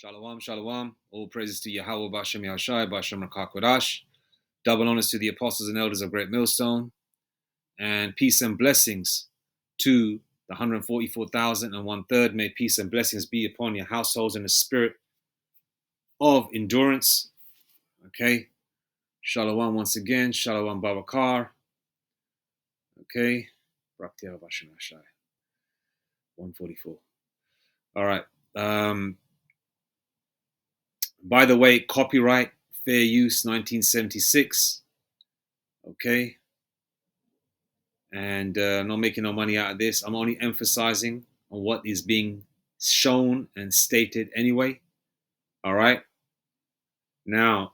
Shalom, shalom. All praises to Yahweh, Bashem Yahshai, Bashem Rakakwadash. Double honors to the apostles and elders of Great Millstone. And peace and blessings to the 144,001 May peace and blessings be upon your households in the spirit of endurance. Okay. Shalom once again. Shalom Babakar. Okay. Brakti Bashem Yahshai. 144. All right. By the way, copyright, fair use, 1976. Okay. And I'm not making no money out of this. I'm only emphasizing on what is being shown and stated anyway. All right. Now,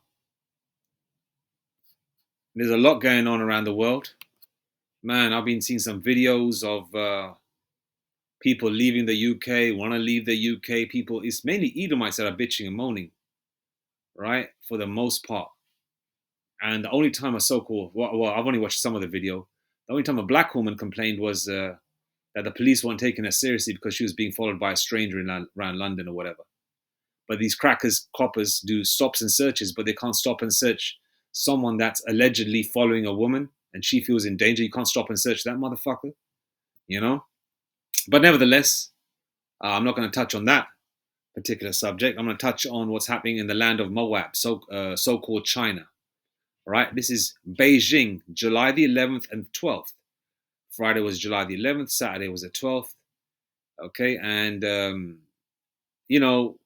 there's a lot going on around the world. Man, I've been seeing some videos of people leaving the UK, want to leave the UK. People, it's mainly Edomites that are bitching and moaning, right? For the most part. And the only time a so-called, well, I've only watched some of the video. The only time a black woman complained was that the police weren't taking her seriously because she was being followed by a stranger around London or whatever. But these coppers do stops and searches, but they can't stop and search someone that's allegedly following a woman and she feels in danger. You can't stop and search that motherfucker, you know? But nevertheless, I'm not going to touch on that particular subject. I'm going to touch on what's happening in the land of Moab, so-called China. All right, this is Beijing, July the 11th and 12th. Friday was July the 11th, Saturday was the 12th. Okay, and, you know,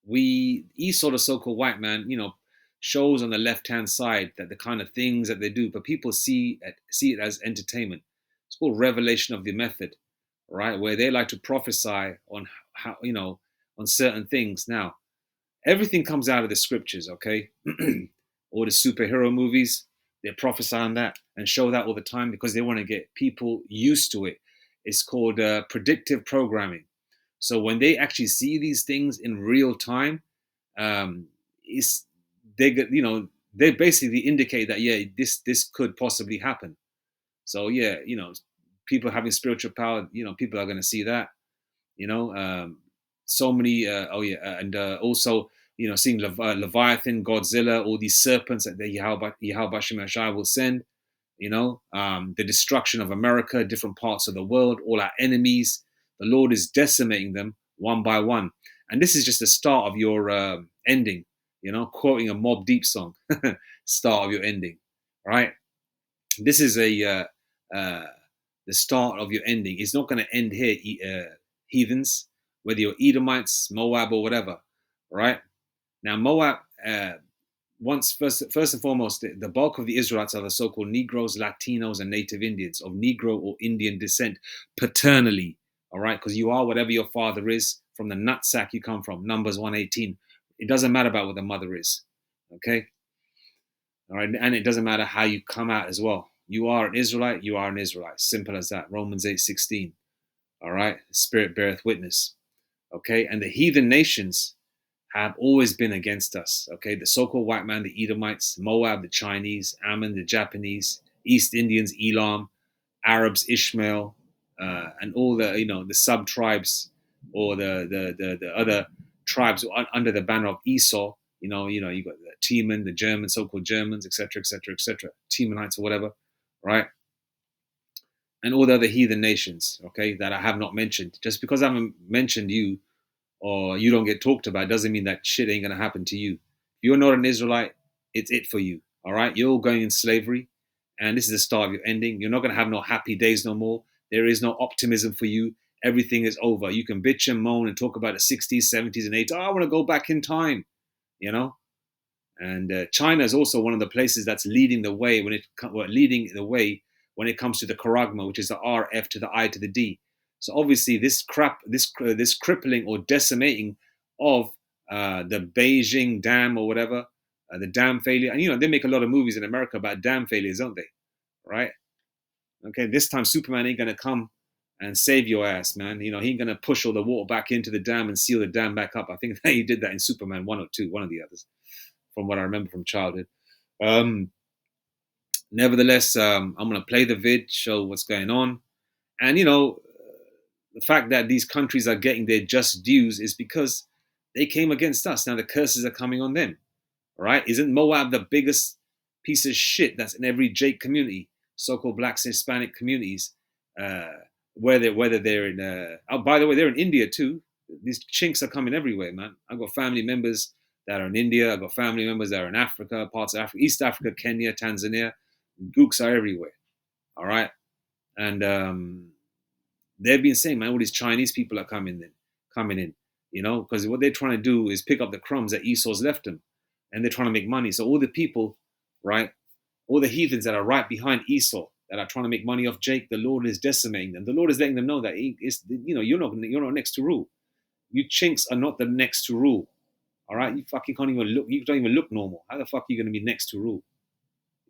Esau, the so-called white man, you know, shows on the left-hand side that the kind of things that they do, but people see it as entertainment. It's called revelation of the method, right? Where they like to prophesy on how, you know, on certain things. Now, everything comes out of the scriptures, okay? All the superhero movies, they prophesy on that and show that all the time because they want to get people used to it. It's called predictive programming. So when they actually see these things in real time, they basically indicate that this could possibly happen. So you know, people having spiritual power, you know, people are going to see that. You know, so many. And also, you know, seeing Leviathan, Godzilla, all these serpents that Yahweh Bashem Yahshai will send. You know, the destruction of America, different parts of the world, all our enemies. The Lord is decimating them one by one. And this is just the start of your ending, you know, quoting a Mobb Deep song, start of your ending, right? This is the start of your ending. It's not going to end here, heathens, whether you're Edomites, Moab, or whatever, right? Now, Moab, first and foremost, the bulk of the Israelites are the so-called Negroes, Latinos, and Native Indians of Negro or Indian descent paternally. All right, because you are whatever your father is from the nutsack you come from. Numbers 118. It doesn't matter about what the mother is. Okay. All right, and it doesn't matter how you come out as well. You are an Israelite. You are an Israelite. Simple as that. Romans 8:16. All right. Spirit beareth witness. Okay, and the heathen nations have always been against us. Okay, the so-called white man, the Edomites, Moab, the Chinese, Ammon, the Japanese, East Indians, Elam, Arabs, Ishmael, and all the, you know, the sub tribes or the other tribes under the banner of Esau. You know, you got the Teman, the Germans, so-called Germans, etc., etc., etc., Temanites or whatever, right? And all the other heathen nations, okay, that I have not mentioned. Just because I haven't mentioned you or you don't get talked about doesn't mean that shit ain't gonna happen to you. If you're not an Israelite, it's it for you. All right, you're all going in slavery, and this is the start of your ending. You're not gonna have no happy days no more. There is no optimism for you. Everything is over. You can bitch and moan and talk about the 60s, 70s, and 80s. Oh, I want to go back in time, you know. And China is also one of the places that's leading the way when it comes to the charagma, which is the RF to the I to the D. So obviously, this crippling or decimating of the Beijing dam or whatever, the dam failure, and you know they make a lot of movies in America about dam failures, don't they? Right? Okay, this time Superman ain't gonna come and save your ass, man. You know he ain't gonna push all the water back into the dam and seal the dam back up. I think he did that in Superman 1 or 2, one of the others, from what I remember from childhood. Nevertheless, I'm gonna play the vid, show what's going on, and you know the fact that these countries are getting their just dues is because They came against us. Now the curses are coming on them. All right? Isn't Moab the biggest piece of shit that's in every Jake community, so-called blacks and Hispanic communities? Uh, whether they're in, oh, by the way, they're in India too. These chinks are coming everywhere, man. I've got family members that are in India. I've got family members that are in Africa, parts of Africa, East Africa, Kenya, Tanzania. Gooks are everywhere. All right, and they've been saying, man, all these Chinese people are coming in, because what they're trying to do is pick up the crumbs that Esau's left them, and they're trying to make money. So all the people, right, all the heathens that are right behind Esau, that are trying to make money off Jake, the Lord is decimating them. The Lord is letting them know that you're not next to rule. You chinks are not the next to rule. All right, you fucking can't even look. You don't even look normal. How the fuck are you going to be next to rule?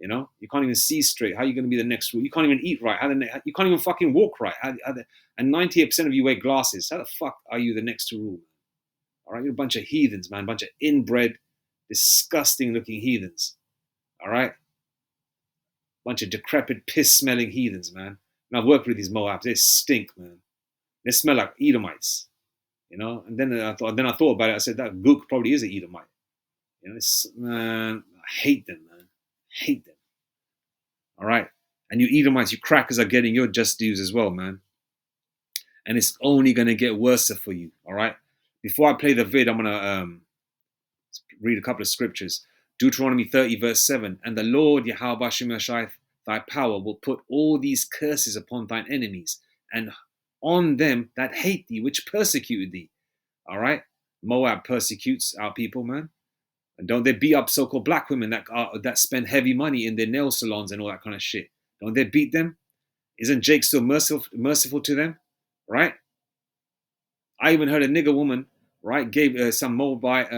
You can't even see straight. How are you going to be the next rule? You can't even eat right. You can't even fucking walk right. And 98% of you wear glasses. How the fuck are you the next to rule? All right, you're a bunch of heathens, man. A bunch of inbred, disgusting looking heathens. All right, bunch of decrepit, piss smelling heathens, man. And I've worked with these Moabs. They stink, man. They smell like Edomites. And then I thought about it. I said that Gook probably is an Edomite. Man, I hate them, man. I hate them. All right, and you Edomites, you crackers are getting your just dues as well, man. And it's only gonna get worse for you. All right. Before I play the vid, I'm gonna read a couple of scriptures. Deuteronomy 30, verse 7. And the Lord Yahweh Bashem Yashai, thy power, will put all these curses upon thine enemies, and on them that hate thee, which persecuted thee. All right? Moab persecutes our people, man. And don't they beat up so-called black women that spend heavy money in their nail salons and all that kind of shit? Don't they beat them? Isn't Jake still merciful to them? Right? I even heard a nigger woman, right, gave some Moabite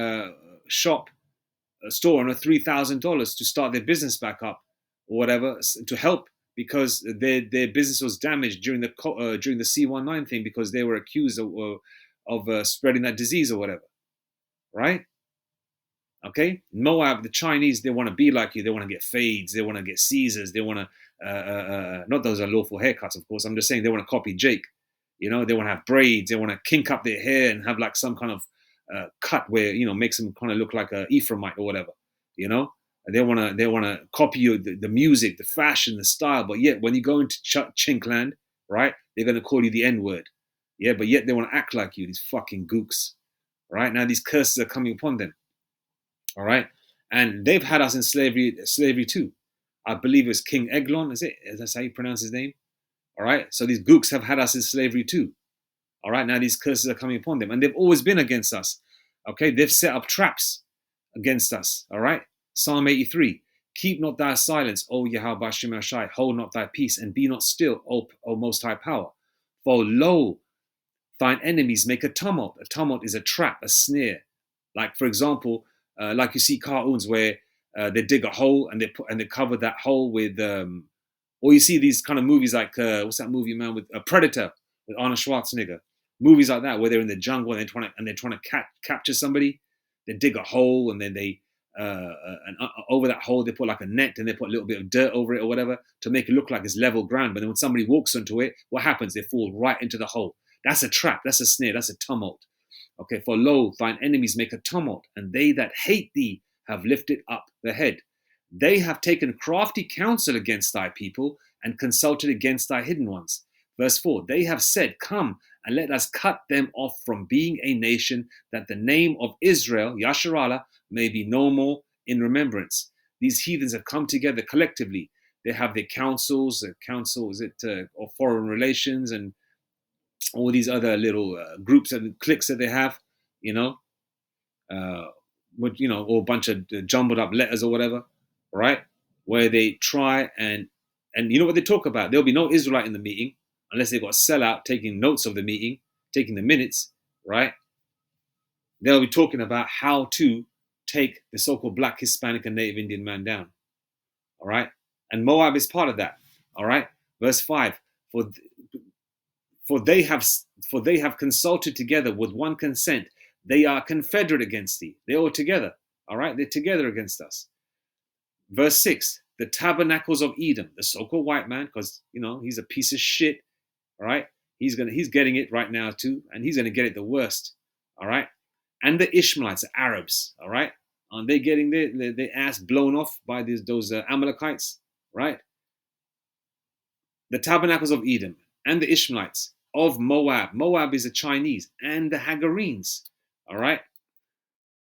store on $3,000 to start their business back up or whatever, to help, because their business was damaged during the C19 thing, because they were accused of spreading that disease or whatever, right? Okay, Moab, the Chinese, they want to be like you. They want to get fades. They want to get Caesars. They want to, not those are lawful haircuts, of course. I'm just saying they want to copy Jake. They want to have braids. They want to kink up their hair and have like some kind of cut where makes them kind of look like a Ephraimite or whatever. They want to copy you, the music, the fashion, the style. But yet when you go into Chinkland, right, they're going to call you the N word. Yeah, but yet they want to act like you. These fucking gooks. Right now, these curses are coming upon them. All right, and they've had us in slavery too. I believe it was King Eglon. Is that how you pronounce his name? All right, so these gooks have had us in slavery too. All right, now these curses are coming upon them, and they've always been against us. Okay, they've set up traps against us. All right, Psalm 83: Keep not thy silence, O Yahweh Bashem Yashai. Hold not thy peace, and be not still, O Most High Power. For lo, thine enemies make a tumult. A tumult is a trap, a snare. Like, for example, like you see cartoons where they dig a hole and they cover that hole with, or you see these kind of movies like what's that movie, man, with Predator with Arnold Schwarzenegger. Movies like that where they're in the jungle and they're trying to capture somebody. They dig a hole and then they over that hole they put like a net and they put a little bit of dirt over it or whatever to make it look like it's level ground. But then when somebody walks onto it, what happens? They fall right into the hole. That's a trap. That's a snare. That's a tumult. Okay, for lo, thine enemies make a tumult, and they that hate thee have lifted up the head. They have taken crafty counsel against thy people and consulted against thy hidden ones. Verse 4, they have said, come and let us cut them off from being a nation, that the name of Israel, Yasharallah, may be no more in remembrance. These heathens have come together collectively. They have their councils, of foreign relations, and all these other little groups and cliques that they have, or a bunch of jumbled up letters or whatever, right? Where they try and you know what they talk about? There'll be no Israelite in the meeting unless they've got a sellout taking notes of the meeting, taking the minutes, right? They'll be talking about how to take the so-called black, Hispanic, and Native Indian man down, all right? And Moab is part of that, all right? Verse 5, For they have consulted together with one consent. They are confederate against thee. They're all together. All right? They're together against us. Verse 6, the tabernacles of Edom, the so-called white man, because he's a piece of shit. All right? He's getting it right now too, and he's gonna get it the worst. All right? and the Ishmaelites, the Arabs. All right, aren't they getting their ass blown off by those Amalekites? Right, the tabernacles of Edom and the Ishmaelites of Moab. Moab is the Chinese and the Hagarenes. All right,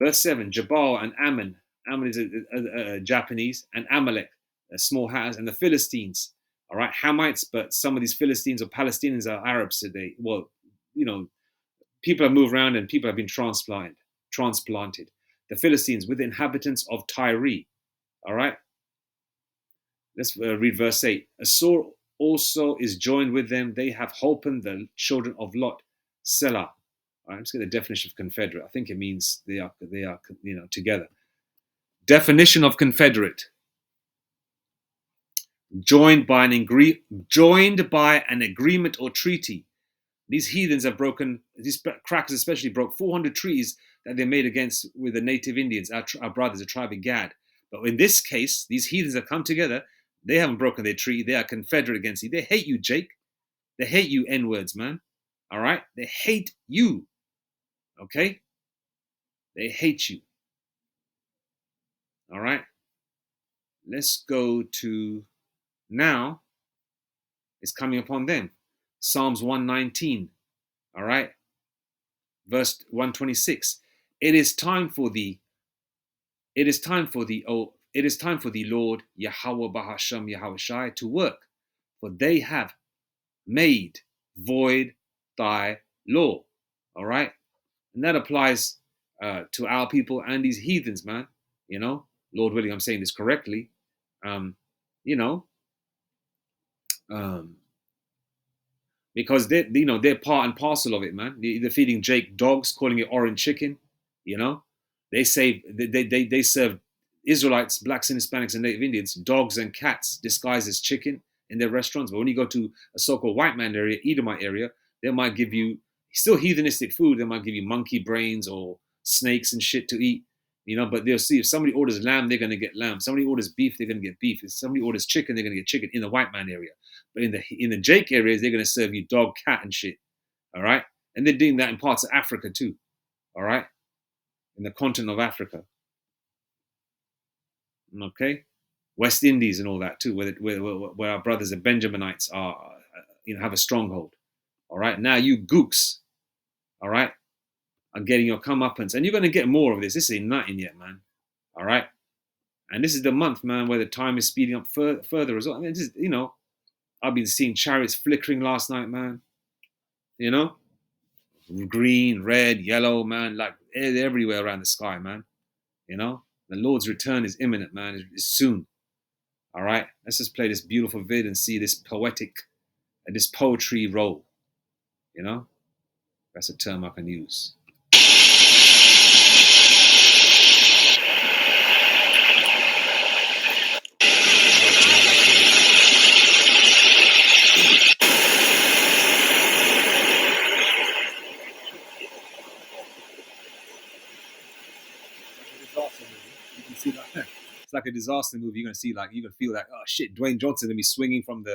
verse 7, Jabal and Ammon. Ammon is a Japanese, and Amalek, a small house, and the Philistines. All right, Hamites, but some of these Philistines or Palestinians are Arabs today. Well, you know, people have moved around and people have been transplanted. The Philistines with the inhabitants of Tyre. All right, let's read verse 8. Assur also is joined with them. They have holpen the children of Lot, Selah. All right, let's get the definition of confederate. I think it means they are together. Definition of confederate: joined by an agreement or treaty. These heathens have broken, these crackers especially broke 400 treaties that they made against with the native Indians, our brothers, the tribe of Gad. But in this case, these heathens have come together. They haven't broken their treaty. They are confederate against you. They hate you, Jake. They hate you, N-words, man. All right? They hate you. Okay? They hate you. All right? Let's go to now. It's coming upon them. Psalms 119. All right? Verse 126. It is time for thee, Lord, Yahweh Bahasham Yahweh Shai, to work, for they have made void thy law. All right? And that applies to our people and these heathens, man. You know, Lord willing, I'm saying this correctly. You know, because they're part and parcel of it, man. They're feeding Jake dogs, calling it orange chicken. You know, they serve Israelites, blacks and Hispanics and Native Indians dogs and cats disguised as chicken in their restaurants. But when you go to a so-called white man area, Edomite area, they might give you still heathenistic food. They might give you monkey brains or snakes and shit to eat. You know, but they'll see if somebody orders lamb, they're going to get lamb. Somebody orders beef, they're going to get beef. If somebody orders chicken, they're going to get chicken in the white man area. But in the Jake areas, they're going to serve you dog, cat, and shit. All right, and they're doing that in parts of Africa too. All right, in the continent of Africa. Okay, West Indies and all that too, where our brothers the Benjaminites are, have a stronghold. All right, now you gooks, all right, are getting your comeuppance, and you're going to get more of this. This ain't nothing yet, man. All right, and this is the month, man, where the time is speeding up further as well. I mean, this is, I've been seeing chariots flickering last night, man. You know, green, red, yellow, man, like they're everywhere around the sky, man. You know, the Lord's return is imminent, man. It's soon. All right, let's just play this beautiful vid and see this this poetry roll. You know, that's a term I can use. It's like a disaster movie. You're gonna see, like, you're gonna feel like, oh shit, Dwayne Johnson gonna be swinging from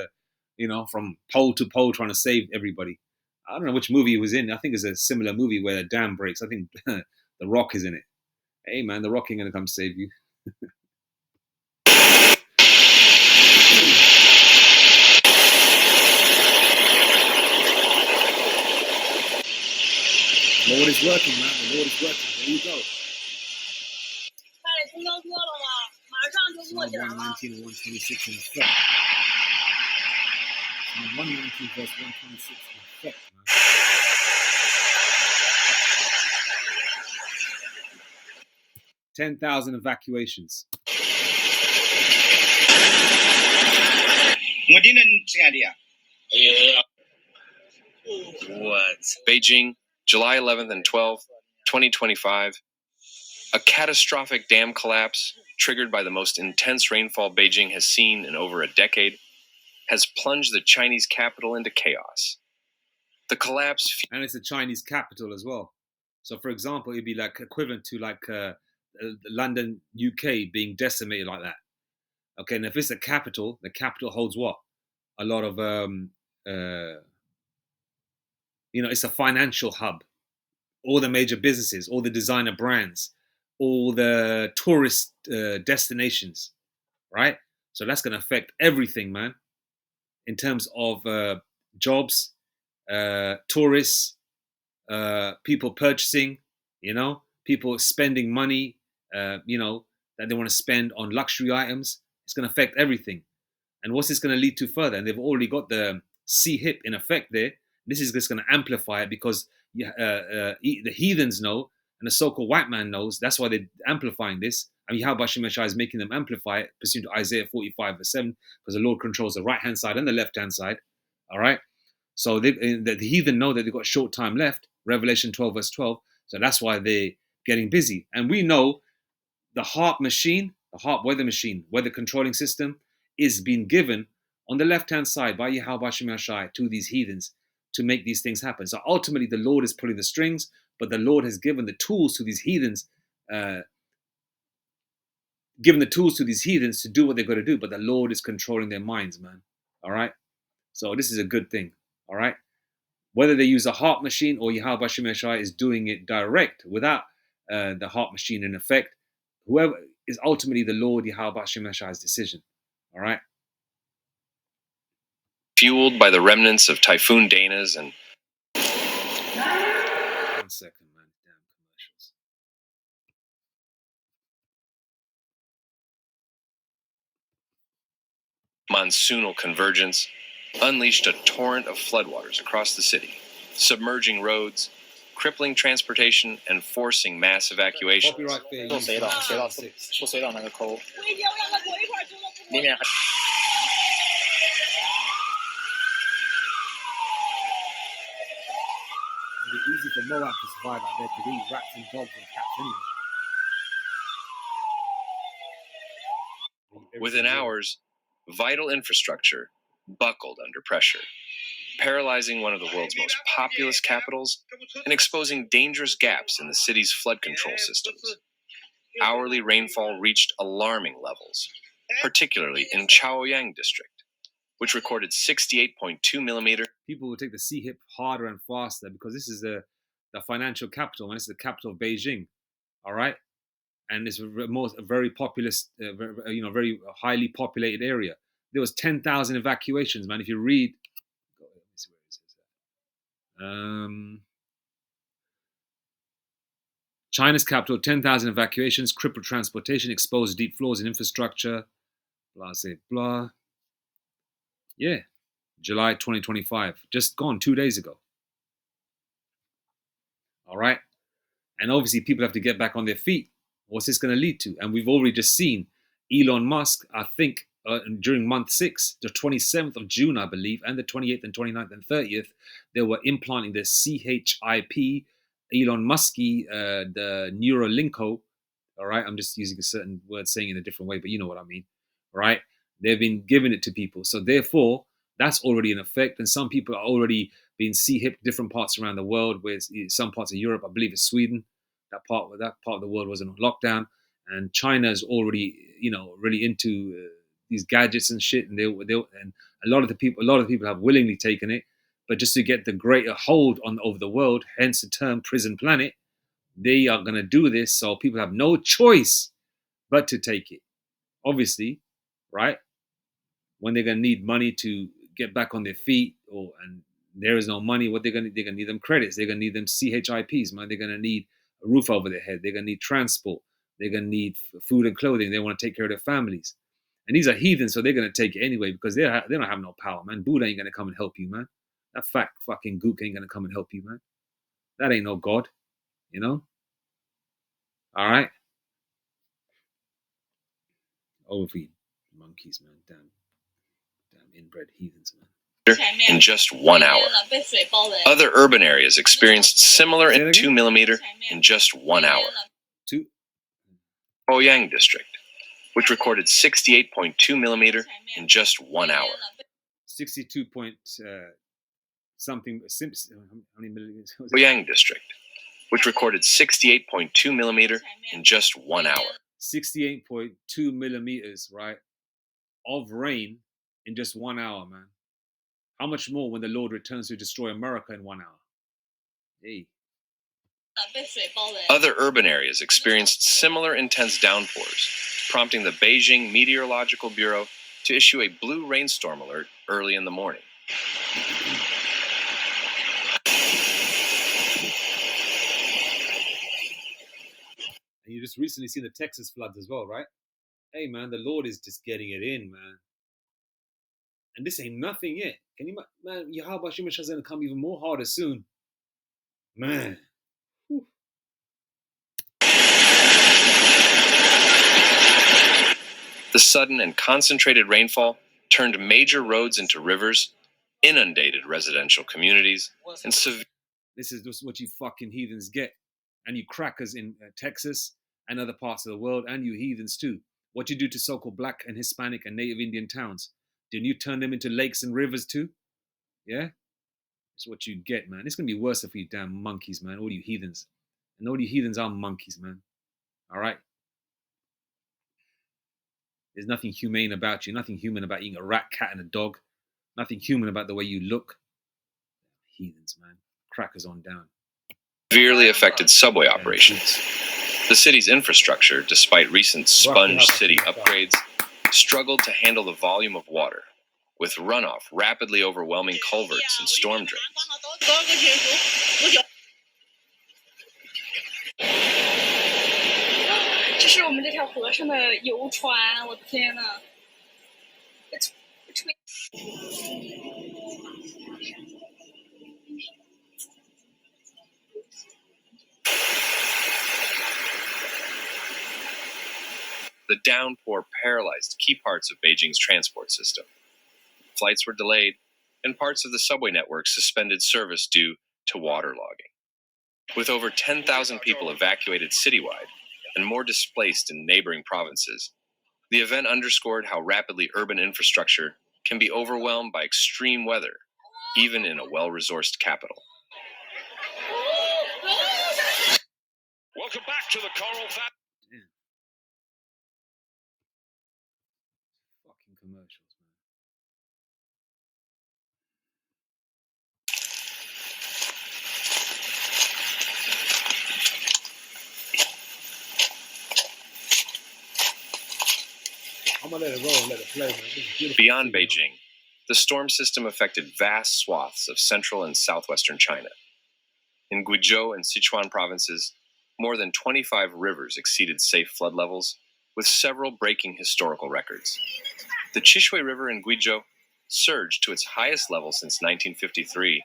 from pole to pole trying to save everybody. I don't know which movie he was in. I think it's a similar movie where a dam breaks. I think The Rock is in it. Hey man, The Rock ain't gonna come save you. The Lord is working, man. The Lord is working. There you go. Psalm 119 and 126 in effect. Psalm 119 verse 126 in effect, man. 10,000 evacuations. What? Beijing, July 11th and 12th, 2025. A catastrophic dam collapse, triggered by the most intense rainfall Beijing has seen in over a decade, has plunged the Chinese capital into chaos. The collapse... And it's a Chinese capital as well. So, for example, it'd be like equivalent to like London, UK being decimated like that. Okay, and if it's the capital holds what? A lot of, it's a financial hub. all the major businesses, all the designer brands, all the tourist destinations, right? So that's going to affect everything, man, in terms of jobs, tourists, people purchasing, people spending money, that they want to spend on luxury items. It's going to affect everything. And what's this going to lead to further? And they've already got the C-hip in effect there. This is just going to amplify it because the heathens know and the so-called white man knows. That's why they're amplifying this. I mean, Yahweh Shemeshai is making them amplify it, pursuant to Isaiah 45 verse 7, because the Lord controls the right-hand side and the left-hand side. All right? So the heathen know that they've got short time left, Revelation 12 verse 12. So that's why they're getting busy. And we know the HARP machine, the HARP weather machine, weather controlling system, is being given on the left-hand side by Yahweh Shemashai to these heathens to make these things happen. So ultimately, the Lord is pulling the strings, but the Lord has given the tools to these heathens, to do what they've got to do. But the Lord is controlling their minds, man. All right. So this is a good thing. All right. Whether they use a HARP machine or Yahweh Shemashai is doing it direct without the HARP machine in effect, whoever is ultimately the Lord Yahweh Shemashai's decision. All right. Fueled by the remnants of Typhoon Dana's and 1 second, man. Damn commercials. monsoonal convergence unleashed a torrent of floodwaters across the city, submerging roads, crippling transportation, and forcing mass evacuations. Copyright fair. 不水岛，水岛是不水岛那个抠，里面还 It'd be easy for Moab to survive out there because they eat rats and dogs and cats anyway. Within hours, vital infrastructure buckled under pressure, paralyzing one of the world's most populous capitals and exposing dangerous gaps in the city's flood control systems. Hourly rainfall reached alarming levels, particularly in Chaoyang district, which recorded 68.2 millimeter. People will take the C-hip harder and faster because this is the financial capital, and this is the capital of Beijing. All right. And it's a very populous, very highly populated area. There was 10,000 evacuations, man. If you read, China's capital, 10,000 evacuations, crippled transportation, exposed deep flaws in infrastructure, blah, say, blah. Yeah, July 2025, just gone 2 days ago. All right. And obviously, people have to get back on their feet. What's this going to lead to? And we've already just seen Elon Musk, I think, during month 6, the 27th of June, I believe, and the 28th and 29th and 30th, they were implanting the CHIP, Elon Musky, the Neuralinko. All right. I'm just using a certain word, saying it in a different way, but you know what I mean. All right. They've been giving it to people. So therefore, that's already in effect. And some people are already being C-hip different parts around the world, where some parts of Europe, I believe it's Sweden, that part of the world was in lockdown, and China is already, really into these gadgets and shit, and they and a lot of the people have willingly taken it, but just to get the greater hold over the world, hence the term prison planet, they are going to do this, so people have no choice but to take it. Obviously, right? When they're going to need money to get back on their feet, and there is no money, they're going to need them credits. They're going to need them CHIPs, man. They're going to need a roof over their head. They're going to need transport. They're going to need food and clothing. They want to take care of their families. And these are heathens, so they're going to take it anyway because they don't have no power, man. Buddha ain't going to come and help you, man. That fat fucking gook ain't going to come and help you, man. That ain't no God, All right? Overfeed monkeys, man. Damn inbred heathens, man. In just 1 hour. Other urban areas experienced similar 2 millimeter in just 1 hour. Chaoyang district, which recorded 68.2 millimeter in just 1 hour. 62 point something. How many millimeters? Chaoyang district, which recorded 68.2 millimeter in just 1 hour. 68.2 millimeters, right, of rain in just 1 hour, man. How much more when the Lord returns to destroy America in 1 hour? Hey. Other urban areas experienced similar intense downpours, prompting the Beijing Meteorological Bureau to issue a blue rainstorm alert early in the morning. And you just recently seen the Texas floods as well, right? Hey, man, the Lord is just getting it in, man. And this ain't nothing yet. Can you, man, Yahweh Shemish is going to come even more harder soon. Man. Whew. The sudden and concentrated rainfall turned major roads into rivers, inundated residential communities, and This is just what you fucking heathens get. And you crackers in Texas and other parts of the world, and you heathens too. What you do to so-called black and Hispanic and native Indian towns. Didn't you turn them into lakes and rivers too? Yeah? That's what you get, man. It's going to be worse for you damn monkeys, man. All you heathens. And all you heathens are monkeys, man. All right? There's nothing humane about you. Nothing human about eating a rat, cat, and a dog. Nothing human about the way you look. Heathens, man. Crackers on down. Severely affected subway operations. The city's infrastructure, despite recent sponge city upgrades, struggled to handle the volume of water, with runoff rapidly overwhelming culverts and storm drains. 这是我们这条河上的游船，我的天呐！ The downpour paralyzed key parts of Beijing's transport system. Flights were delayed, and parts of the subway network suspended service due to waterlogging. With over 10,000 people evacuated citywide and more displaced in neighboring provinces, the event underscored how rapidly urban infrastructure can be overwhelmed by extreme weather, even in a well-resourced capital. Welcome back to the Coral Family. Fucking commercials, man. I'm gonna let it roll and let it play, man. Beyond Beijing, the storm system affected vast swaths of central and southwestern China. In Guizhou and Sichuan provinces, more than 25 rivers exceeded safe flood levels, with several breaking historical records. The Chishui River in Guizhou surged to its highest level since 1953,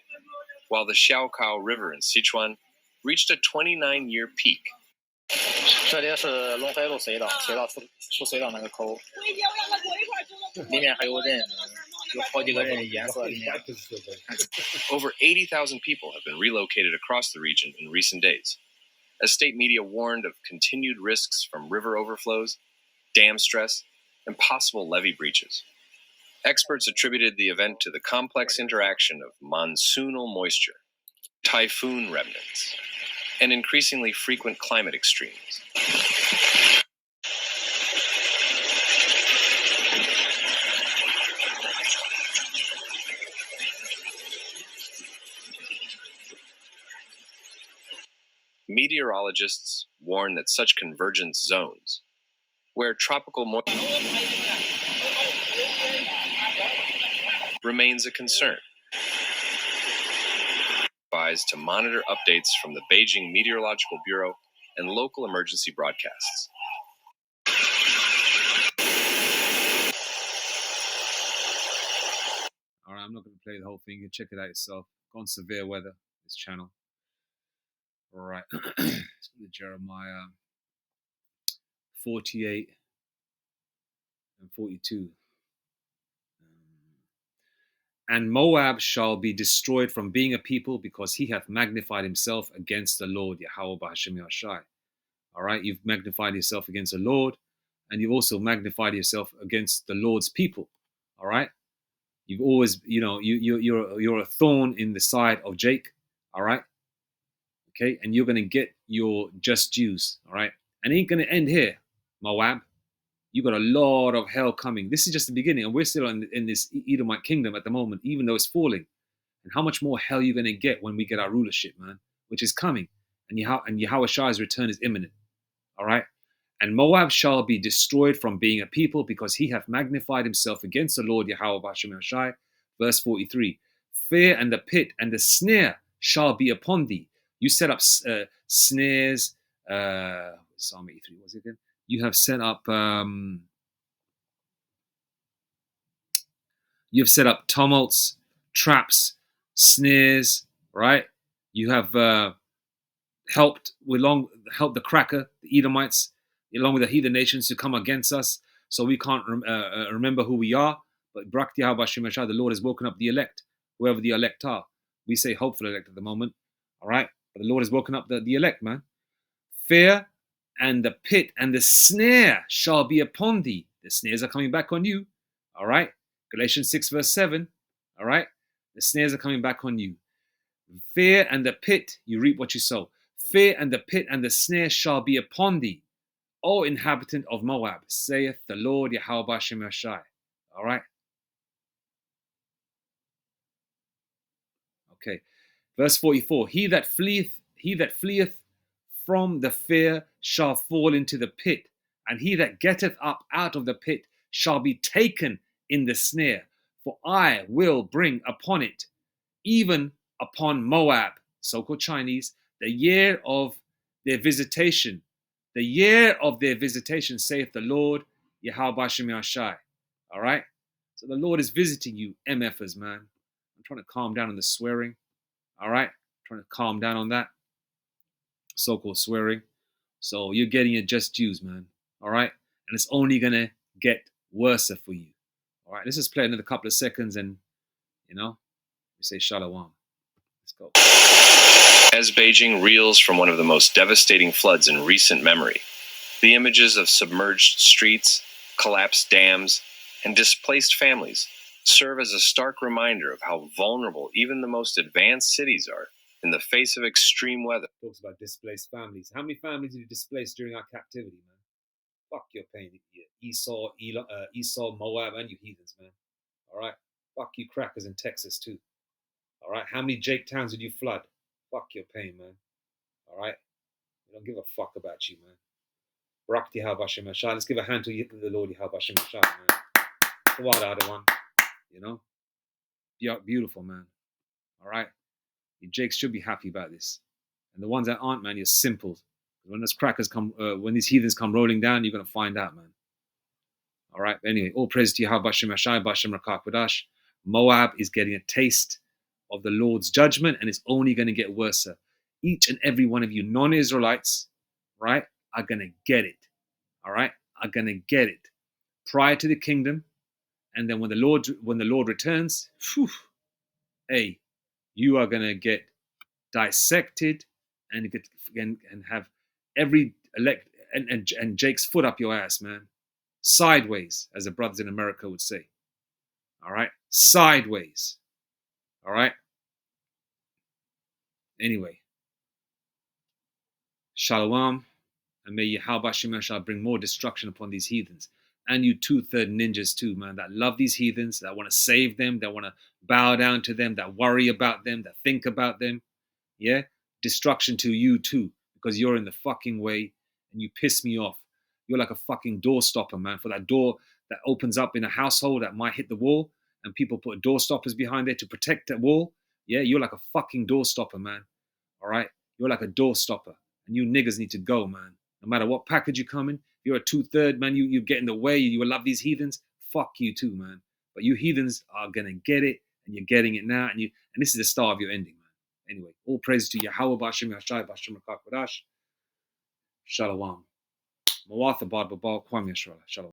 while the Xiaokao River in Sichuan reached a 29-year peak. 这里是龙海路隧道，隧道出隧道那个口，里面还有人，有好几个人淹死里面。Over 80,000 people have been relocated across the region in recent days, as state media warned of continued risks from river overflows, dam stress, and possible levee breaches. Experts attributed the event to the complex interaction of monsoonal moisture, typhoon remnants, and increasingly frequent climate extremes. Meteorologists warn that such convergence zones, where tropical moisture remains a concern, advised to monitor updates from the Beijing Meteorological Bureau and local emergency broadcasts. All right, I'm not going to play the whole thing. You can check it out yourself. Go on Severe Weather, this channel. All right. It's Jeremiah 48 and 42. And Moab shall be destroyed from being a people because he hath magnified himself against the Lord, Yahweh B'Hashem Yashai. All right, you've magnified yourself against the Lord, and you've also magnified yourself against the Lord's people. All right, you've always, you're a thorn in the side of Jake. All right, okay, and you're gonna get your just dues. All right, and it ain't gonna end here, Moab. You got a lot of hell coming. This is just the beginning, and we're still in this Edomite kingdom at the moment, even though it's falling. And how much more hell are you going to get when we get our rulership, man? Which is coming. and Yahushai's return is imminent. All right. And Moab shall be destroyed from being a people because he hath magnified himself against the Lord Yahweh Bashem Yashai. Verse 43. Fear and the pit and the snare shall be upon thee. You set up snares. Psalm 83, what was it again? You have set up tumults, traps, snares, right? You have helped the cracker, the Edomites, along with the heathen nations to come against us, so we can't remember who we are. But Brakti Habashimashah, the Lord has woken up the elect, whoever the elect are. We say hopeful elect at the moment, all right? But the Lord has woken up the elect, man. Fear and the pit and the snare shall be upon thee. The snares are coming back on you, all right? Galatians 6 verse 7, all right? The snares are coming back on you. Fear and the pit, you reap what you sow. Fear and the pit and the snare shall be upon thee, O inhabitant of Moab, saith the Lord Yahweh Bashem Yashai. All right? Okay. Verse 44. He that fleeth from the fear shall fall into the pit, and he that getteth up out of the pit shall be taken in the snare. For I will bring upon it, even upon Moab, so-called Chinese, the year of their visitation. The year of their visitation, saith the Lord, Yahweh Bashem Yashai. All right? So the Lord is visiting you, MFers, man. I'm trying to calm down on the swearing. All right? I'm trying to calm down on that so-called swearing. So you're getting your just dues, man. All right? And it's only going to get worse for you. All right? Let's just play another couple of seconds and, we say shalom. Let's go. As Beijing reels from one of the most devastating floods in recent memory, the images of submerged streets, collapsed dams, and displaced families serve as a stark reminder of how vulnerable even the most advanced cities are in the face of extreme weather. Talks about displaced families. How many families did you displace during our captivity, man? Fuck your pain. Esau, Moab, and you heathens, man. All right? Fuck you crackers in Texas, too. All right? How many Jake towns did you flood? Fuck your pain, man. All right? We don't give a fuck about you, man. Brakti Habashim Ashah. Let's give a hand to the Lord Habashim Ashah, man. The wild other one. Beautiful, man. All right? You Jakes should be happy about this. And the ones that aren't, man, you're simple. When those crackers come, when these heathens come rolling down, you're going to find out, man. All right? But anyway, all praise to Yahweh Bashem Ashai, Bashem Rakak. Moab is getting a taste of the Lord's judgment, and it's only going to get worse. Each and every one of you non-Israelites, right, are going to get it. All right? Are going to get it prior to the kingdom. And then when the Lord returns, hey, you are going to get dissected and have every elect and Jake's foot up your ass, man. Sideways, as the brothers in America would say. All right? Sideways. All right? Anyway. Shalom. And may Yahweh Bashem shall bring more destruction upon these heathens. And you 2/3 ninjas too, man, that love these heathens, that want to save them, that want to bow down to them, that worry about them, that think about them. Yeah? Destruction to you too, because you're in the fucking way and you piss me off. You're like a fucking door stopper, man, for that door that opens up in a household that might hit the wall and people put door stoppers behind there to protect that wall. Yeah, you're like a fucking door stopper, man. All right? You're like a door stopper. And you niggas need to go, man. No matter what package you come in, you're a 2/3, man. You get in the way. You love these heathens. Fuck you too, man. But you heathens are gonna get it, and you're getting it now. And this is the start of your ending, man. Anyway, all praise to Yahweh Bashem Yashai Bashem Rakak. Shalom. Mawatha Bad Babal Kwam Yashra. Shalom.